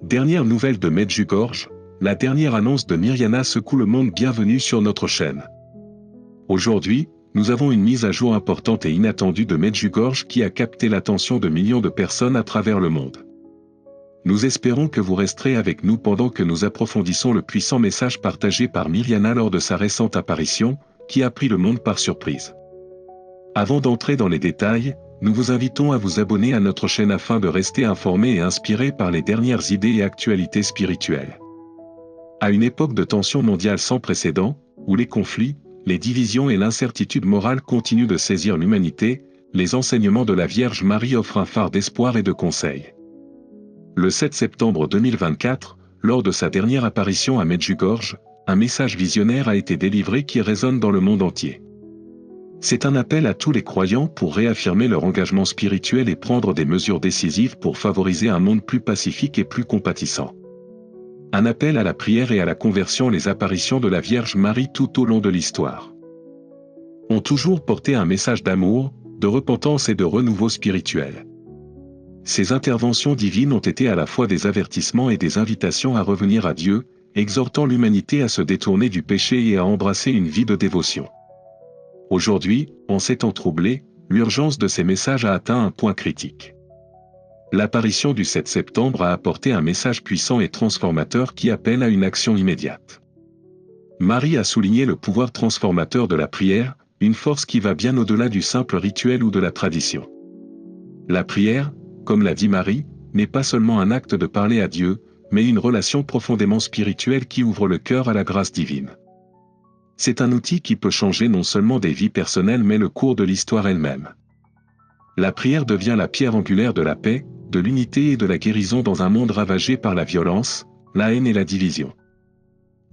Dernière nouvelle de Medjugorje, la dernière annonce de Mirjana secoue le monde. Bienvenue sur notre chaîne. Aujourd'hui, nous avons une mise à jour importante et inattendue de Medjugorje qui a capté l'attention de millions de personnes à travers le monde. Nous espérons que vous resterez avec nous pendant que nous approfondissons le puissant message partagé par Mirjana lors de sa récente apparition, qui a pris le monde par surprise. Avant d'entrer dans les détails, nous vous invitons à vous abonner à notre chaîne afin de rester informé et inspiré par les dernières idées et actualités spirituelles. À une époque de tensions mondiales sans précédent, où les conflits, les divisions et l'incertitude morale continuent de saisir l'humanité, les enseignements de la Vierge Marie offrent un phare d'espoir et de conseil. Le 7 septembre 2024, lors de sa dernière apparition à Medjugorje, un message visionnaire a été délivré qui résonne dans le monde entier. C'est un appel à tous les croyants pour réaffirmer leur engagement spirituel et prendre des mesures décisives pour favoriser un monde plus pacifique et plus compatissant. Un appel à la prière et à la conversion. Les apparitions de la Vierge Marie tout au long de l'histoire ont toujours porté un message d'amour, de repentance et de renouveau spirituel. Ces interventions divines ont été à la fois des avertissements et des invitations à revenir à Dieu, exhortant l'humanité à se détourner du péché et à embrasser une vie de dévotion. Aujourd'hui, en ces temps troublés, l'urgence de ces messages a atteint un point critique. L'apparition du 7 septembre a apporté un message puissant et transformateur qui appelle à une action immédiate. Marie a souligné le pouvoir transformateur de la prière, une force qui va bien au-delà du simple rituel ou de la tradition. La prière, comme l'a dit Marie, n'est pas seulement un acte de parler à Dieu, mais une relation profondément spirituelle qui ouvre le cœur à la grâce divine. C'est un outil qui peut changer non seulement des vies personnelles mais le cours de l'histoire elle-même. La prière devient la pierre angulaire de la paix, de l'unité et de la guérison dans un monde ravagé par la violence, la haine et la division.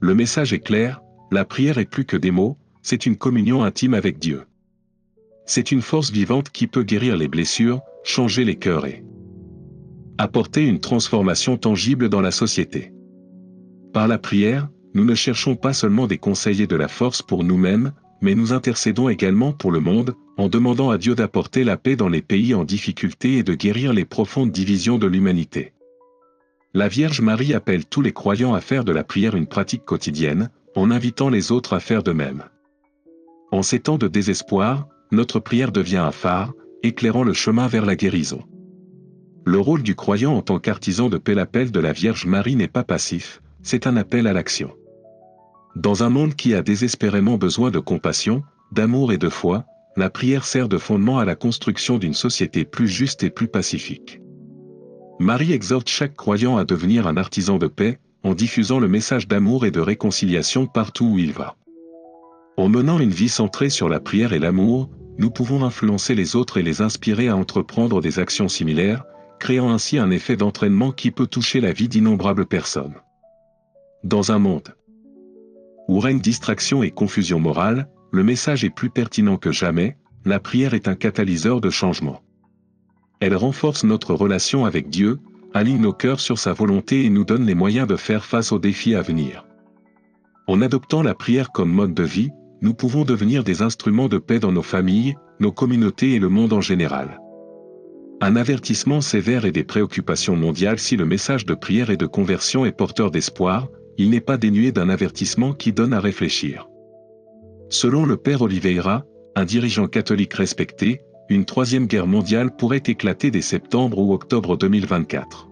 Le message est clair, la prière est plus que des mots, c'est une communion intime avec Dieu. C'est une force vivante qui peut guérir les blessures, changer les cœurs et apporter une transformation tangible dans la société. Par la prière, nous ne cherchons pas seulement des conseils et de la force pour nous-mêmes, mais nous intercédons également pour le monde, en demandant à Dieu d'apporter la paix dans les pays en difficulté et de guérir les profondes divisions de l'humanité. La Vierge Marie appelle tous les croyants à faire de la prière une pratique quotidienne, en invitant les autres à faire de même. En ces temps de désespoir, notre prière devient un phare, éclairant le chemin vers la guérison. Le rôle du croyant en tant qu'artisan de paix. L'appel de la Vierge Marie n'est pas passif, c'est un appel à l'action. Dans un monde qui a désespérément besoin de compassion, d'amour et de foi, la prière sert de fondement à la construction d'une société plus juste et plus pacifique. Marie exhorte chaque croyant à devenir un artisan de paix, en diffusant le message d'amour et de réconciliation partout où il va. En menant une vie centrée sur la prière et l'amour, nous pouvons influencer les autres et les inspirer à entreprendre des actions similaires, créant ainsi un effet d'entraînement qui peut toucher la vie d'innombrables personnes. Dans un monde où règne distraction et confusion morale, le message est plus pertinent que jamais, la prière est un catalyseur de changement. Elle renforce notre relation avec Dieu, aligne nos cœurs sur sa volonté et nous donne les moyens de faire face aux défis à venir. En adoptant la prière comme mode de vie, nous pouvons devenir des instruments de paix dans nos familles, nos communautés et le monde en général. Un avertissement sévère et des préoccupations mondiales. Si le message de prière et de conversion est porteur d'espoir, il n'est pas dénué d'un avertissement qui donne à réfléchir. Selon le père Oliveira, un dirigeant catholique respecté, une troisième guerre mondiale pourrait éclater dès septembre ou octobre 2024.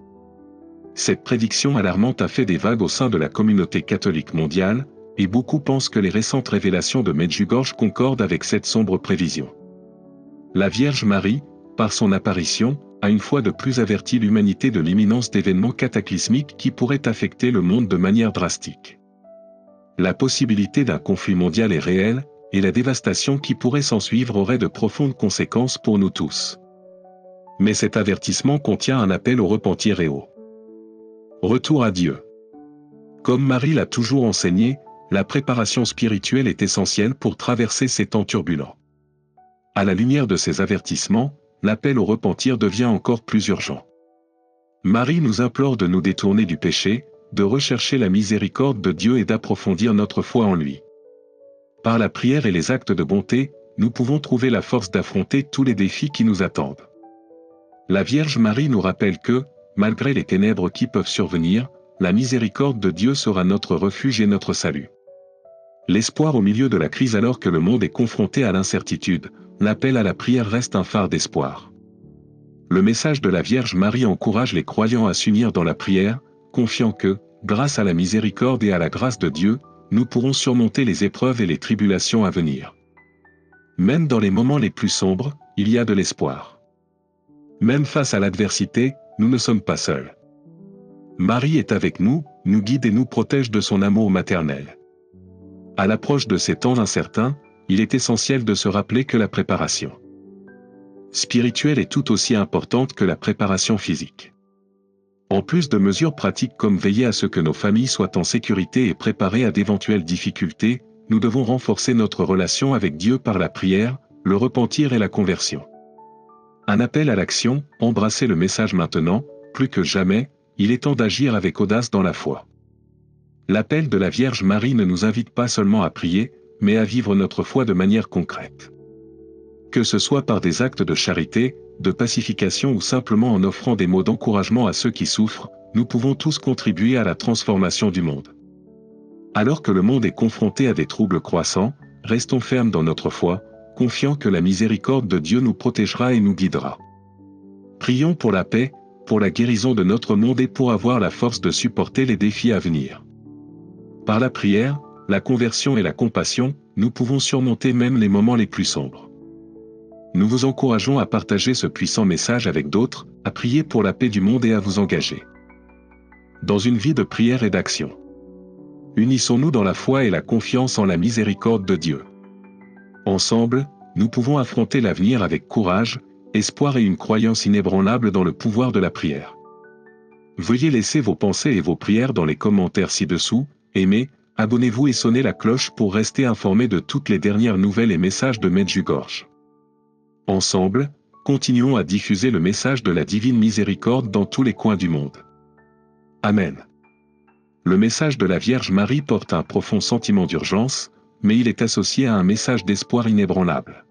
Cette prédiction alarmante a fait des vagues au sein de la communauté catholique mondiale, et beaucoup pensent que les récentes révélations de Medjugorje concordent avec cette sombre prévision. La Vierge Marie, par son apparition, a une fois de plus averti l'humanité de l'imminence d'événements cataclysmiques qui pourraient affecter le monde de manière drastique. La possibilité d'un conflit mondial est réelle, et la dévastation qui pourrait s'ensuivre aurait de profondes conséquences pour nous tous. Mais cet avertissement contient un appel au repentir et au retour à Dieu. Comme Marie l'a toujours enseigné, la préparation spirituelle est essentielle pour traverser ces temps turbulents. À la lumière de ces avertissements, l'appel au repentir devient encore plus urgent. Marie nous implore de nous détourner du péché, de rechercher la miséricorde de Dieu et d'approfondir notre foi en lui. Par la prière et les actes de bonté, nous pouvons trouver la force d'affronter tous les défis qui nous attendent. La Vierge Marie nous rappelle que, malgré les ténèbres qui peuvent survenir, la miséricorde de Dieu sera notre refuge et notre salut. L'espoir au milieu de la crise alors que le monde est confronté à l'incertitude, l'appel à la prière reste un phare d'espoir. Le message de la Vierge Marie encourage les croyants à s'unir dans la prière, confiant que, grâce à la miséricorde et à la grâce de Dieu, nous pourrons surmonter les épreuves et les tribulations à venir. Même dans les moments les plus sombres, il y a de l'espoir. Même face à l'adversité, nous ne sommes pas seuls. Marie est avec nous, nous guide et nous protège de son amour maternel. À l'approche de ces temps incertains, il est essentiel de se rappeler que la préparation spirituelle est tout aussi importante que la préparation physique. En plus de mesures pratiques comme veiller à ce que nos familles soient en sécurité et préparées à d'éventuelles difficultés, nous devons renforcer notre relation avec Dieu par la prière, le repentir et la conversion. Un appel à l'action, embrassez le message maintenant, plus que jamais, il est temps d'agir avec audace dans la foi. L'appel de la Vierge Marie ne nous invite pas seulement à prier, mais à vivre notre foi de manière concrète. Que ce soit par des actes de charité, de pacification ou simplement en offrant des mots d'encouragement à ceux qui souffrent, nous pouvons tous contribuer à la transformation du monde. Alors que le monde est confronté à des troubles croissants, restons fermes dans notre foi, confiants que la miséricorde de Dieu nous protégera et nous guidera. Prions pour la paix, pour la guérison de notre monde et pour avoir la force de supporter les défis à venir. Par la prière, la conversion et la compassion, nous pouvons surmonter même les moments les plus sombres. Nous vous encourageons à partager ce puissant message avec d'autres, à prier pour la paix du monde et à vous engager dans une vie de prière et d'action. Unissons-nous dans la foi et la confiance en la miséricorde de Dieu. Ensemble, nous pouvons affronter l'avenir avec courage, espoir et une croyance inébranlable dans le pouvoir de la prière. Veuillez laisser vos pensées et vos prières dans les commentaires ci-dessous, aimez, abonnez-vous et sonnez la cloche pour rester informés de toutes les dernières nouvelles et messages de Medjugorje. Ensemble, continuons à diffuser le message de la divine miséricorde dans tous les coins du monde. Amen. Le message de la Vierge Marie porte un profond sentiment d'urgence, mais il est associé à un message d'espoir inébranlable.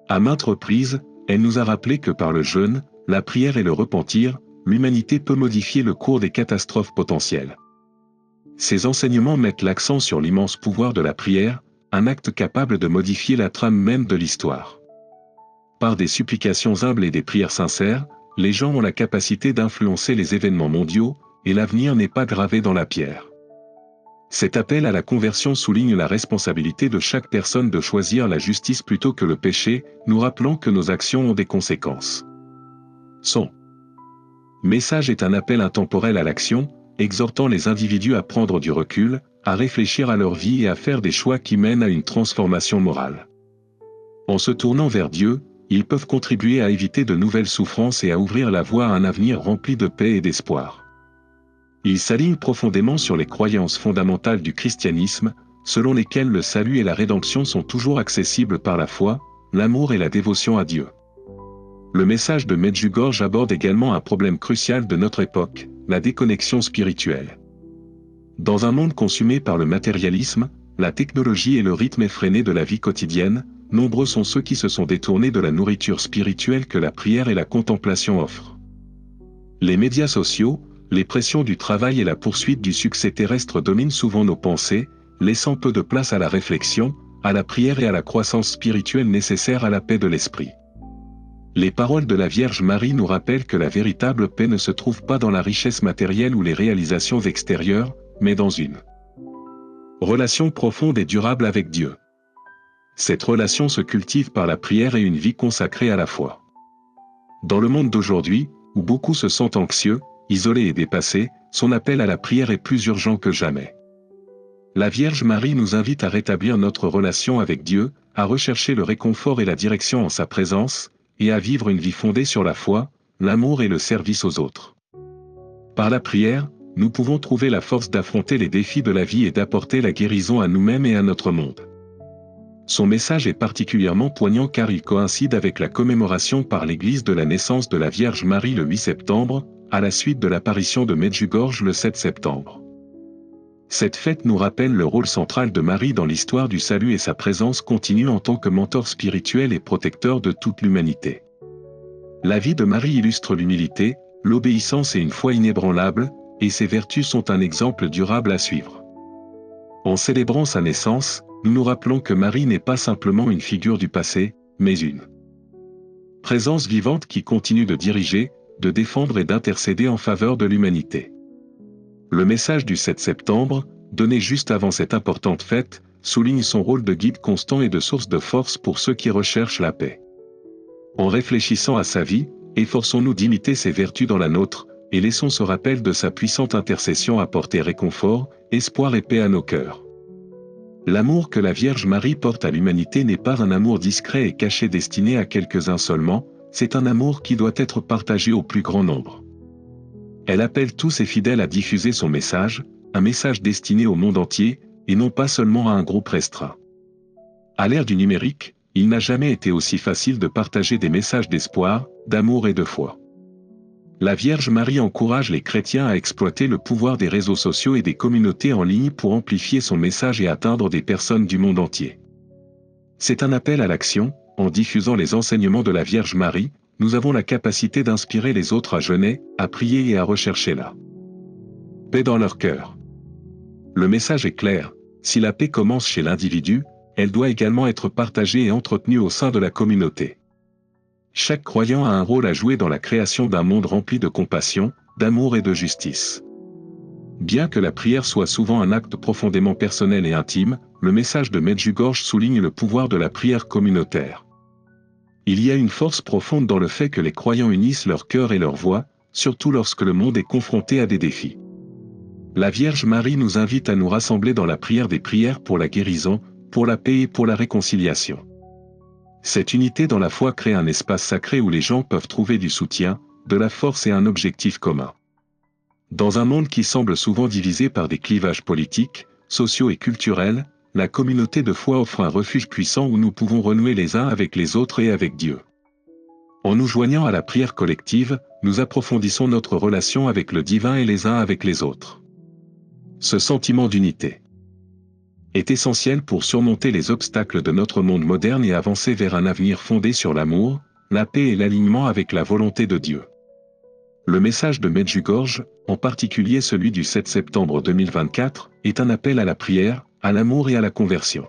À maintes reprises, elle nous a rappelé que par le jeûne, la prière et le repentir, l'humanité peut modifier le cours des catastrophes potentielles. Ces enseignements mettent l'accent sur l'immense pouvoir de la prière, un acte capable de modifier la trame même de l'histoire. Par des supplications humbles et des prières sincères, les gens ont la capacité d'influencer les événements mondiaux, et l'avenir n'est pas gravé dans la pierre. Cet appel à la conversion souligne la responsabilité de chaque personne de choisir la justice plutôt que le péché, nous rappelant que nos actions ont des conséquences. Son message est un appel intemporel à l'action, exhortant les individus à prendre du recul, à réfléchir à leur vie et à faire des choix qui mènent à une transformation morale. En se tournant vers Dieu, ils peuvent contribuer à éviter de nouvelles souffrances et à ouvrir la voie à un avenir rempli de paix et d'espoir. Ils s'alignent profondément sur les croyances fondamentales du christianisme, selon lesquelles le salut et la rédemption sont toujours accessibles par la foi, l'amour et la dévotion à Dieu. Le message de Medjugorje aborde également un problème crucial de notre époque, la déconnexion spirituelle. Dans un monde consumé par le matérialisme, la technologie et le rythme effréné de la vie quotidienne, nombreux sont ceux qui se sont détournés de la nourriture spirituelle que la prière et la contemplation offrent. Les médias sociaux, les pressions du travail et la poursuite du succès terrestre dominent souvent nos pensées, laissant peu de place à la réflexion, à la prière et à la croissance spirituelle nécessaire à la paix de l'esprit. Les paroles de la Vierge Marie nous rappellent que la véritable paix ne se trouve pas dans la richesse matérielle ou les réalisations extérieures, mais dans une relation profonde et durable avec Dieu. Cette relation se cultive par la prière et une vie consacrée à la foi. Dans le monde d'aujourd'hui, où beaucoup se sentent anxieux, isolés et dépassés, son appel à la prière est plus urgent que jamais. La Vierge Marie nous invite à rétablir notre relation avec Dieu, à rechercher le réconfort et la direction en sa présence, et à vivre une vie fondée sur la foi, l'amour et le service aux autres. Par la prière, nous pouvons trouver la force d'affronter les défis de la vie et d'apporter la guérison à nous-mêmes et à notre monde. Son message est particulièrement poignant car il coïncide avec la commémoration par l'Église de la naissance de la Vierge Marie le 8 septembre, à la suite de l'apparition de Medjugorje le 7 septembre. Cette fête nous rappelle le rôle central de Marie dans l'histoire du salut et sa présence continue en tant que mentor spirituel et protecteur de toute l'humanité. La vie de Marie illustre l'humilité, l'obéissance et une foi inébranlable, et ses vertus sont un exemple durable à suivre. En célébrant sa naissance, nous nous rappelons que Marie n'est pas simplement une figure du passé, mais une présence vivante qui continue de diriger, de défendre et d'intercéder en faveur de l'humanité. Le message du 7 septembre, donné juste avant cette importante fête, souligne son rôle de guide constant et de source de force pour ceux qui recherchent la paix. En réfléchissant à sa vie, efforçons-nous d'imiter ses vertus dans la nôtre, et laissons ce rappel de sa puissante intercession apporter réconfort, espoir et paix à nos cœurs. L'amour que la Vierge Marie porte à l'humanité n'est pas un amour discret et caché destiné à quelques-uns seulement, c'est un amour qui doit être partagé au plus grand nombre. Elle appelle tous ses fidèles à diffuser son message, un message destiné au monde entier, et non pas seulement à un groupe restreint. À l'ère du numérique, il n'a jamais été aussi facile de partager des messages d'espoir, d'amour et de foi. La Vierge Marie encourage les chrétiens à exploiter le pouvoir des réseaux sociaux et des communautés en ligne pour amplifier son message et atteindre des personnes du monde entier. C'est un appel à l'action, en diffusant les enseignements de la Vierge Marie, nous avons la capacité d'inspirer les autres à jeûner, à prier et à rechercher la paix dans leur cœur. Le message est clair, si la paix commence chez l'individu, elle doit également être partagée et entretenue au sein de la communauté. Chaque croyant a un rôle à jouer dans la création d'un monde rempli de compassion, d'amour et de justice. Bien que la prière soit souvent un acte profondément personnel et intime, le message de Medjugorje souligne le pouvoir de la prière communautaire. Il y a une force profonde dans le fait que les croyants unissent leur cœur et leur voix, surtout lorsque le monde est confronté à des défis. La Vierge Marie nous invite à nous rassembler dans la prière des prières pour la guérison, pour la paix et pour la réconciliation. Cette unité dans la foi crée un espace sacré où les gens peuvent trouver du soutien, de la force et un objectif commun. Dans un monde qui semble souvent divisé par des clivages politiques, sociaux et culturels, la communauté de foi offre un refuge puissant où nous pouvons renouer les uns avec les autres et avec Dieu. En nous joignant à la prière collective, nous approfondissons notre relation avec le divin et les uns avec les autres. Ce sentiment d'unité est essentiel pour surmonter les obstacles de notre monde moderne et avancer vers un avenir fondé sur l'amour, la paix et l'alignement avec la volonté de Dieu. Le message de Medjugorje, en particulier celui du 7 septembre 2024, est un appel à la prière, à l'amour et à la conversion.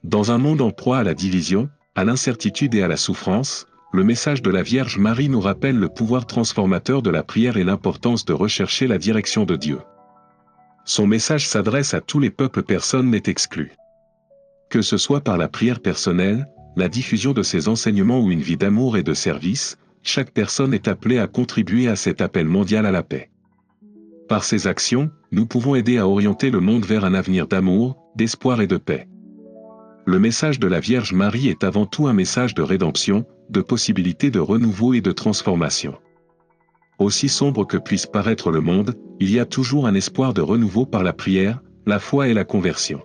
Dans un monde en proie à la division, à l'incertitude et à la souffrance, le message de la Vierge Marie nous rappelle le pouvoir transformateur de la prière et l'importance de rechercher la direction de Dieu. Son message s'adresse à tous les peuples, personne n'est exclu. Que ce soit par la prière personnelle, la diffusion de ses enseignements ou une vie d'amour et de service, chaque personne est appelée à contribuer à cet appel mondial à la paix. Par ces actions, nous pouvons aider à orienter le monde vers un avenir d'amour, d'espoir et de paix. Le message de la Vierge Marie est avant tout un message de rédemption, de possibilité de renouveau et de transformation. Aussi sombre que puisse paraître le monde, il y a toujours un espoir de renouveau par la prière, la foi et la conversion.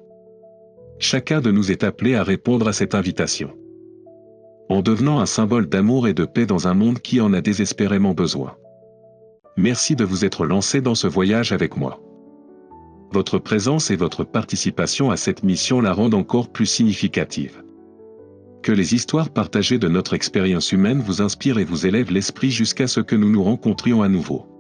Chacun de nous est appelé à répondre à cette invitation, en devenant un symbole d'amour et de paix dans un monde qui en a désespérément besoin. Merci de vous être lancé dans ce voyage avec moi. Votre présence et votre participation à cette mission la rendent encore plus significative. Que les histoires partagées de notre expérience humaine vous inspirent et vous élèvent l'esprit jusqu'à ce que nous nous rencontrions à nouveau.